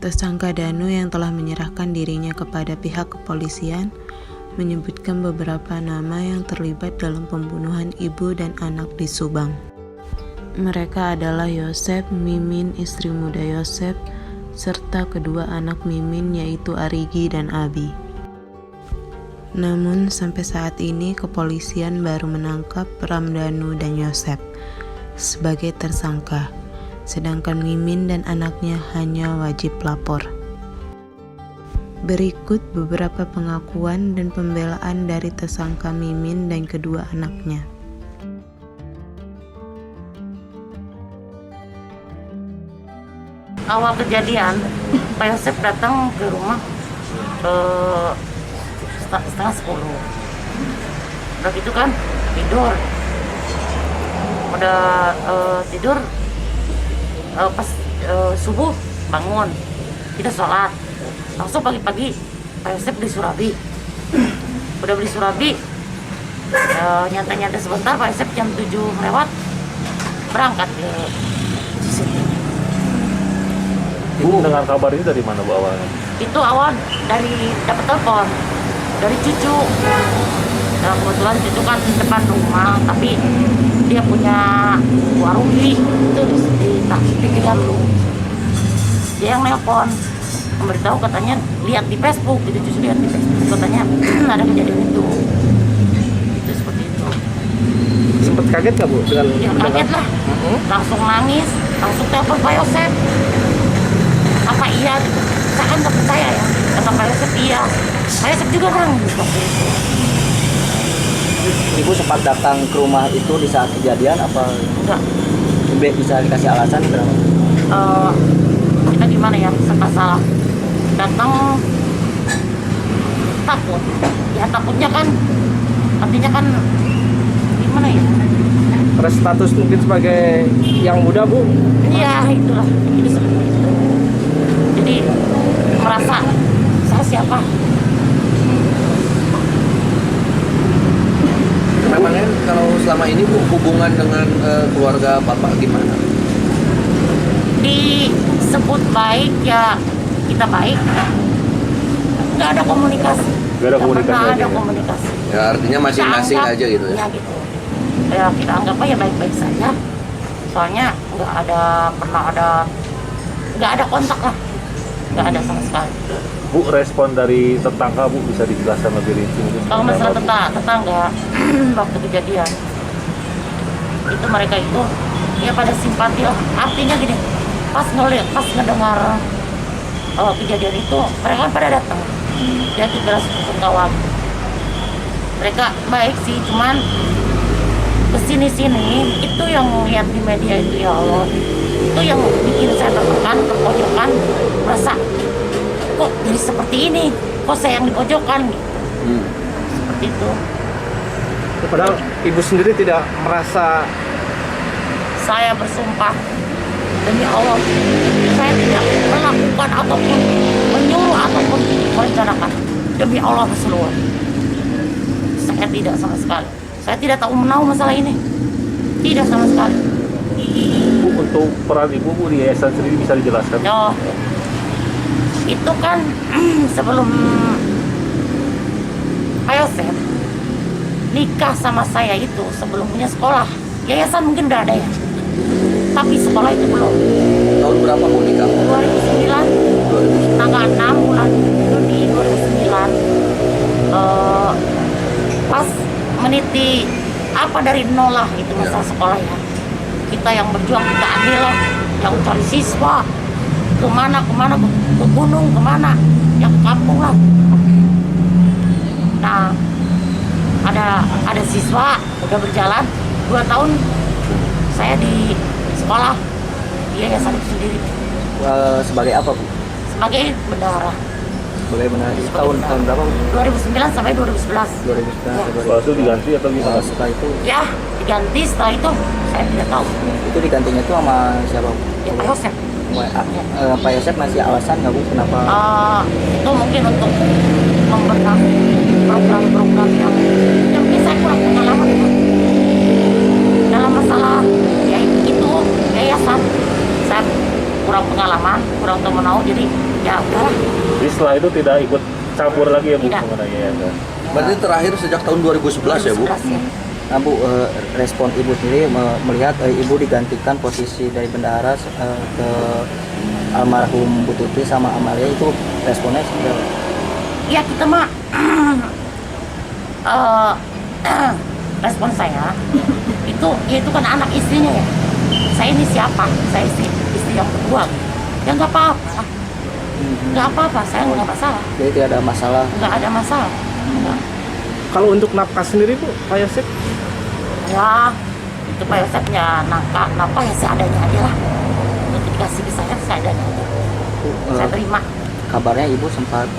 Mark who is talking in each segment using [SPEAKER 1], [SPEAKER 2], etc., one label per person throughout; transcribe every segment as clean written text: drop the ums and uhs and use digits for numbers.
[SPEAKER 1] Tersangka Danu yang telah menyerahkan dirinya kepada pihak kepolisian menyebutkan beberapa nama yang terlibat dalam pembunuhan ibu dan anak di Subang. Mereka adalah Yosep, Mimin, istri muda Yosep, serta kedua anak Mimin yaitu Arigi dan Abi. Namun sampai saat ini kepolisian baru menangkap Ramdhanu dan Yosep sebagai tersangka, sedangkan Mimin dan anaknya hanya wajib lapor. Berikut beberapa pengakuan dan pembelaan dari tersangka Mimin dan kedua anaknya.
[SPEAKER 2] Awal kejadian, Pak Yosep datang ke rumah setengah 10. Udah gitu kan, tidur. Udah tidur, pas subuh bangun, kita sholat. Langsung pagi-pagi Pak Yosep beli surabi. Udah beli surabi, nyantai-nyantai sebentar, Pak Yosep jam 7 lewat berangkat ke Ciseting.
[SPEAKER 3] Bu, dengan kabar ini dari mana Bu awalnya?
[SPEAKER 2] Itu awal dari dapat telepon dari cucu. Nah, kebetulan cucu kan di depan rumah, tapi dia punya warung itu di Tegalu. Dia yang nelpon, memberitahu, katanya lihat di Facebook, gitu. Cucu lihat di Facebook, katanya ada kejadian itu. Itu seperti itu.
[SPEAKER 4] Sempat kaget nggak Bu dengan
[SPEAKER 2] Ya kaget lah, langsung nangis, langsung telepon Pak Yosep. Apa iya gitu? Saya kan nggak percaya ya, kata Pak Yosep iya. Pak Yosep juga nangis waktu itu.
[SPEAKER 4] Ibu sempat datang ke rumah itu di saat kejadian apa?
[SPEAKER 2] Enggak.
[SPEAKER 4] Bisa dikasih alasan berapa?
[SPEAKER 2] Kita gimana ya, serba salah. Datang takut. Ya takutnya kan, artinya kan gimana ya?
[SPEAKER 4] Status mungkin sebagai yang muda Bu?
[SPEAKER 2] Iya itulah, jadi seperti itu. Jadi merasa saya siapa?
[SPEAKER 5] Memangnya kalau selama ini Bu hubungan dengan keluarga Bapak gimana?
[SPEAKER 2] Disebut baik ya kita baik, nggak ada komunikasi.
[SPEAKER 3] Nggak ada komunikasi
[SPEAKER 2] Nggak
[SPEAKER 3] aja
[SPEAKER 2] ada
[SPEAKER 3] ya?
[SPEAKER 2] komunikasi.
[SPEAKER 5] Ya artinya masing-masing
[SPEAKER 2] Kita
[SPEAKER 5] aja gitu ya?
[SPEAKER 2] Ya gitu. Ya kita anggap aja baik-baik saja. Soalnya nggak ada kontak lah, nggak ada sama sekali.
[SPEAKER 3] Bu, respon dari tetangga Bu bisa dijelaskan lebih rinci mungkin?
[SPEAKER 2] Kalau masalah tetangga waktu kejadian itu mereka itu ya pada simpati lah. Artinya gini, pas ngedengar kejadian itu mereka kan pada datang, dia tuh beras kawan. Mereka baik sih, cuman kesini-sini itu yang lihat di media itu, ya Allah, itu yang bikin saya tertekan, terpojokan, merasa kok jadi seperti ini, kok saya yang dipojokkan gitu. Seperti itu.
[SPEAKER 4] Padahal Ibu sendiri tidak merasa.
[SPEAKER 2] Saya bersumpah demi Allah, saya tidak melakukan ataupun menyuruh ataupun merencanakan. Demi Allah Rasulullah, saya tidak sama sekali. Saya tidak tahu menahu masalah ini, tidak sama sekali.
[SPEAKER 3] Bu, untuk peran Ibu Bu di yayasan sendiri bisa dijelaskan?
[SPEAKER 2] Oh, itu kan sebelum Pak Yosep nikah sama saya itu, sebelum punya sekolah, yayasan mungkin udah ada ya, tapi sekolah itu belum.
[SPEAKER 5] Tahun berapa Bu nikah?
[SPEAKER 2] 2009, tanggal 6 bulan Juni 2009, pas meniti apa dari nol lah itu masalah sekolah ya. Kita yang berjuang, kita adil lah, yang cari siswa kemana, ke gunung, kemana, yang ke kampung lah. Nah, ada siswa udah berjalan 2 tahun saya di sekolah di yayasan itu sendiri.
[SPEAKER 4] Sebagai apa Bu?
[SPEAKER 2] Sebagai bendahara.
[SPEAKER 4] Bagaimana tahun berapa Bu?
[SPEAKER 2] 2009 sampai 2011.
[SPEAKER 4] 2009
[SPEAKER 2] Ya.
[SPEAKER 3] Setelah itu diganti atau gimana?
[SPEAKER 4] Setelah itu
[SPEAKER 2] Ya, diganti setelah itu saya tidak tahu.
[SPEAKER 4] itu digantinya itu sama siapa Bu?
[SPEAKER 2] Ya Pak Yosep.
[SPEAKER 4] Pak Yosep masih alasan nggak Bu kenapa?
[SPEAKER 2] Itu mungkin untuk membenahi program-program yang mungkin saya kurang pengalaman Pak. Dalam masalah ya itu yayasan, saya kurang pengalaman, kurang tahu menahu, jadi ya udahlah.
[SPEAKER 3] Jadi setelah itu tidak ikut campur lagi ya Bu
[SPEAKER 2] Tidak.
[SPEAKER 3] mengenai yayasan.
[SPEAKER 5] Berarti terakhir sejak tahun 2011 ya Bu?
[SPEAKER 2] 2011 ya.
[SPEAKER 6] Nah Bu, respon Ibu sendiri melihat Ibu digantikan posisi dari bendahara ke almarhum Bu Tuti sama Amalia, itu responnya seperti apa?
[SPEAKER 2] Ya kita mah respon saya itu kan anak istrinya ya. Saya ini siapa? Saya istri yang kedua. Ya nggak apa-apa. Nggak apa-apa, saya nggak masalah.
[SPEAKER 6] Jadi tidak ada masalah.
[SPEAKER 2] Nggak ada masalah. Nggak.
[SPEAKER 4] Kalau untuk nafkah sendiri Bu, Pak Yosep?
[SPEAKER 2] Ya, itu Pak Yosepnya nafkah ya seadanya aja lah. Untuk dikasih ke saya seadanya aja. Saya terima.
[SPEAKER 6] Kabarnya Ibu sempat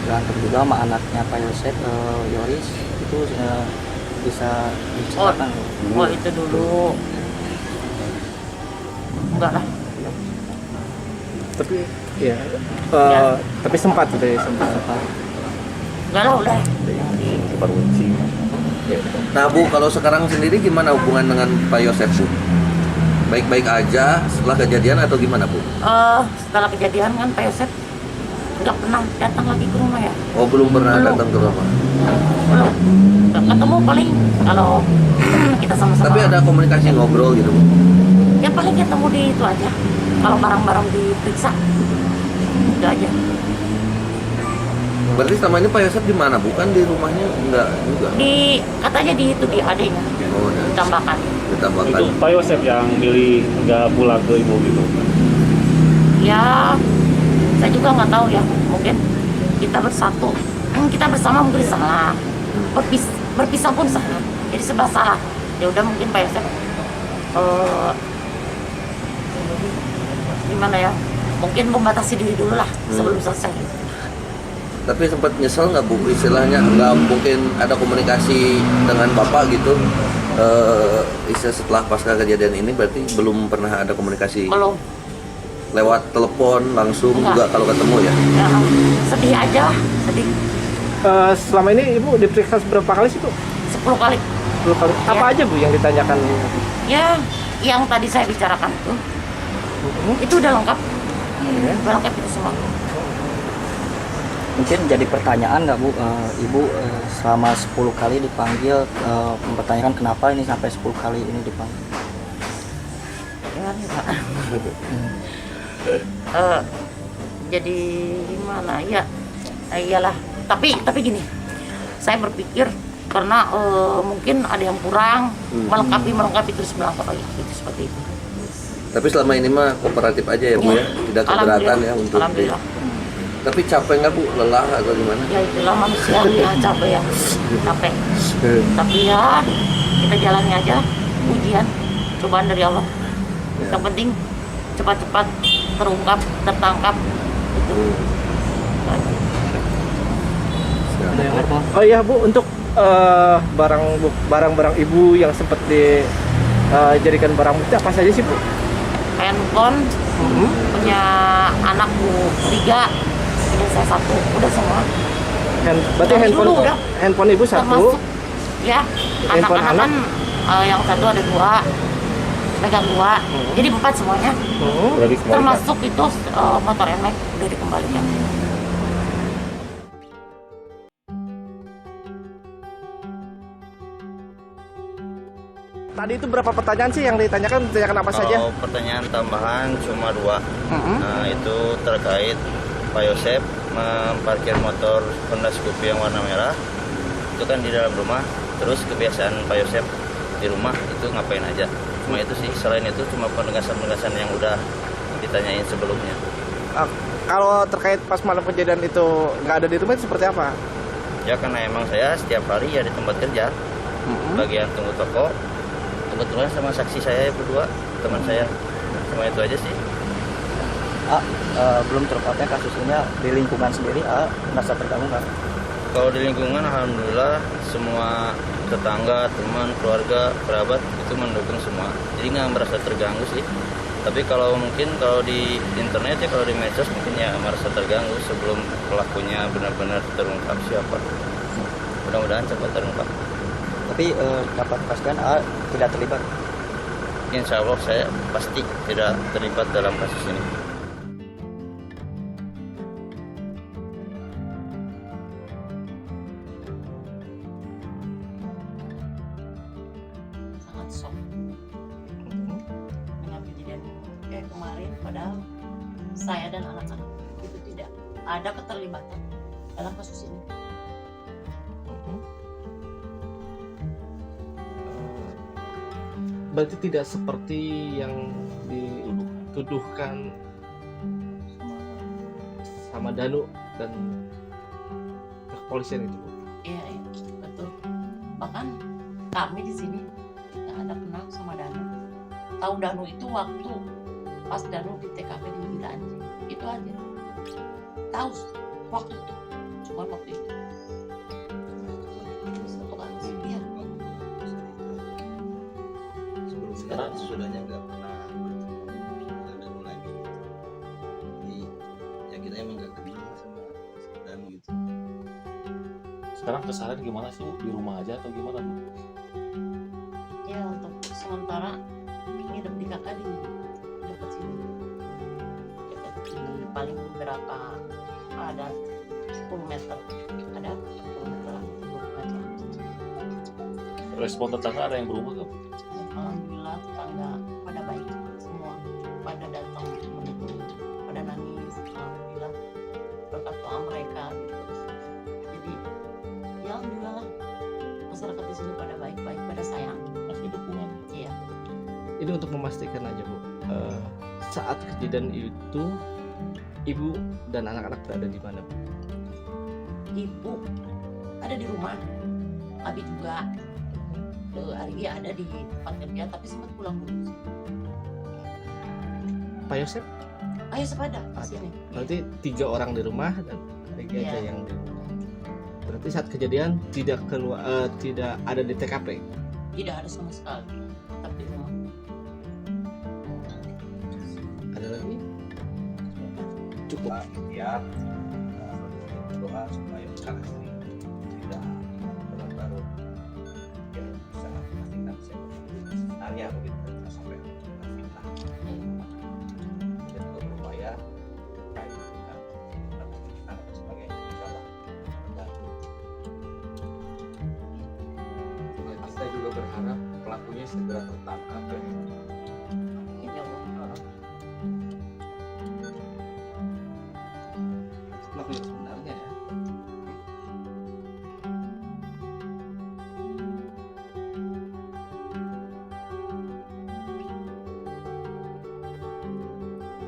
[SPEAKER 6] berantem juga sama anaknya Pak Yosep, Yoris, itu bisa diceritakan?
[SPEAKER 2] Oh itu dulu. Enggak lah.
[SPEAKER 4] Tapi ya,
[SPEAKER 2] Ya.
[SPEAKER 4] tapi sempat deh, sempat.
[SPEAKER 2] Enggak lah udah.
[SPEAKER 3] Perunci.
[SPEAKER 5] Nah Bu, kalau sekarang sendiri gimana hubungan dengan Pak Yosep Bu? Baik-baik aja setelah kejadian atau gimana Bu?
[SPEAKER 2] Setelah kejadian kan Pak Yosep nggak pernah datang lagi ke rumah ya.
[SPEAKER 5] Oh belum pernah
[SPEAKER 2] Belum.
[SPEAKER 5] datang ke rumah.
[SPEAKER 2] Belum. Nggak ketemu paling kalau kita sama-sama.
[SPEAKER 5] Tapi ada komunikasi ngobrol gitu Bu?
[SPEAKER 2] Ya paling ketemu di itu aja. Kalau barang-barang diperiksa. Itu aja.
[SPEAKER 5] Berarti selama ini Pak Yosep di mana? Bukan di rumahnya? Enggak juga.
[SPEAKER 2] Katanya di itu di adanya
[SPEAKER 5] Oh, udah.
[SPEAKER 2] ditambahkan.
[SPEAKER 5] Ditambahkan.
[SPEAKER 3] Itu Pak Yosep yang milih nggak pulang ke Ibu gitu.
[SPEAKER 2] Ya saya juga nggak tahu ya. Mungkin kita bersatu. Kita bersama mungkin salah. Berpisah pun salah. Jadi serba salah. Ya udah mungkin Pak Yosep gimana ya? Mungkin membatasi diri dulu lah sebelum selesai.
[SPEAKER 5] Tapi sempat nyesel nggak Bu? Istilahnya nggak mungkin ada komunikasi dengan Bapak gitu. Istilah setelah pasca kejadian ini berarti belum pernah ada komunikasi
[SPEAKER 2] Belum.
[SPEAKER 5] lewat telepon langsung
[SPEAKER 2] Enggak.
[SPEAKER 5] juga kalau ketemu ya?
[SPEAKER 2] Ya, sedih aja lah. Sedih.
[SPEAKER 4] Selama ini Ibu diperiksa berapa kali sih Bu?
[SPEAKER 2] 10 kali.
[SPEAKER 4] 10 kali. Apa
[SPEAKER 2] Ya.
[SPEAKER 4] aja Bu yang ditanyakan?
[SPEAKER 2] Ya, yang tadi saya bicarakan itu udah lengkap. Udah lengkap itu semua.
[SPEAKER 6] Mungkin jadi pertanyaan nggak Bu, Ibu selama 10 kali dipanggil mempertanyakan kenapa ini sampai 10 kali ini dipanggil?
[SPEAKER 2] Ya, enggak. Jadi gimana ya? Iyalah. Tapi gini, saya berpikir karena mungkin ada yang kurang melengkapi terus melengkapi itu seperti itu.
[SPEAKER 5] Tapi selama ini mah kooperatif aja ya Bu ya? Tidak keberatan ya untuk
[SPEAKER 2] Alhamdulillah.
[SPEAKER 5] Tapi capek nggak Bu? Lelah atau gimana?
[SPEAKER 2] Ya itulah manusia ya capek ya, capek. Tapi ya kita jalani aja ujian, cobaan dari Allah. Yang penting cepat-cepat terungkap, tertangkap. Itu.
[SPEAKER 4] Oh iya Bu, untuk barang-barang Ibu yang sempat dijadikan barang bukti apa saja sih Bu?
[SPEAKER 2] Handphone punya anakku 3, punya saya 1, udah semua.
[SPEAKER 4] Berarti
[SPEAKER 2] Dari
[SPEAKER 4] handphone
[SPEAKER 2] dulu udah.
[SPEAKER 4] handphone Ibu 1,
[SPEAKER 2] Termasuk ya
[SPEAKER 4] Handphone
[SPEAKER 2] anak-anak kan yang satu ada 2, pegang 2, jadi 4 semuanya.
[SPEAKER 3] Berarti kembalikan.
[SPEAKER 2] Termasuk itu motor NMAX udah dikembalikan.
[SPEAKER 4] Tadi itu berapa pertanyaan sih yang ditanyakan apa saja?
[SPEAKER 7] Kalau pertanyaan tambahan cuma 2. Nah, itu terkait Pak Yosep memparkir motor Honda Scoopy yang warna merah. Itu kan di dalam rumah. Terus kebiasaan Pak Yosep di rumah itu ngapain aja. Cuma itu sih. Selain itu cuma penegasan-penegasan yang udah ditanyain sebelumnya.
[SPEAKER 4] Kalau terkait pas malam kejadian itu nggak ada di rumah itu seperti apa?
[SPEAKER 7] Ya karena emang saya setiap hari ya di tempat kerja. Bagian tunggu toko. Kebetulan sama saksi saya berdua, teman saya. Cuma itu aja sih.
[SPEAKER 6] Belum terungkapnya kasus ini di lingkungan sendiri, merasa terganggu nggak?
[SPEAKER 7] Kalau di lingkungan alhamdulillah semua tetangga, teman, keluarga, kerabat itu mendukung semua. Jadi nggak merasa terganggu sih. Tapi kalau mungkin kalau di internet ya, kalau di medsos mungkin ya merasa terganggu sebelum pelakunya benar-benar terungkap siapa. Mudah-mudahan cepat terungkap.
[SPEAKER 6] Tapi dapat pastikan tidak terlibat.
[SPEAKER 7] Insya Allah saya pasti tidak terlibat dalam kasus ini.
[SPEAKER 2] Padahal saya dan anak-anak itu tidak ada keterlibatan dalam kasus ini.
[SPEAKER 4] Berarti tidak seperti yang dituduhkan sama Danu dan kepolisian itu, Bu?
[SPEAKER 2] Iya, iya, betul. Bahkan kami di sini nggak ada kenal sama Danu. Tahu Danu itu waktu pas Danu di TKP di Gila Anjing, itu aja. Tahu waktu itu, cuma waktu itu. Satu kali, iya.
[SPEAKER 5] Sekarang sesudahnya nggak pernah ketemu lagi. Jadi ya kita emang nggak kenal sama dan gitu.
[SPEAKER 3] Sekarang kesalahan gimana sih Bu? Di rumah aja atau gimana Bu?
[SPEAKER 2] Ya untuk sementara nginep di kakak di dekat sini, dekat sini paling berapa, ada 10 meter, ada 10 meter, 20 meter.
[SPEAKER 3] Respon tetangga ada yang berubah nggak Bu?
[SPEAKER 2] Alhamdulillah tetangga pada baik semua, pada datang mendukung, pada nangis. Alhamdulillah berkat doa mereka gitu. Jadi ya alhamdulillah masyarakat di sini pada baik-baik, pada sayang.
[SPEAKER 3] Kasih dukungan.
[SPEAKER 2] Iya.
[SPEAKER 4] Ini untuk memastikan aja, Bu, saat kejadian itu ibu dan anak-anak berada di mana, Bu?
[SPEAKER 2] Ibu ada di rumah, Abi juga. Argi ada di tempat kerja tapi sempat pulang dulu sih.
[SPEAKER 4] Pak Yosep?
[SPEAKER 2] Ayo sepeda ke sini.
[SPEAKER 4] Berarti 3 orang di rumah dan Regi aja
[SPEAKER 2] Iya.
[SPEAKER 4] yang di rumah. Berarti saat kejadian tidak ada di TKP.
[SPEAKER 2] Tidak ada sama sekali, tetap di rumah.
[SPEAKER 4] Ada lagi? Cukup.
[SPEAKER 5] Ya, doa supaya anak istri tidak berlarut ya bisa memastikan sebenarnya begitu sampai fitnah dan juga berupaya terkait dengan anak dan sebagainya insyaallah membantu. Kita juga berharap pelakunya segera tertangkap.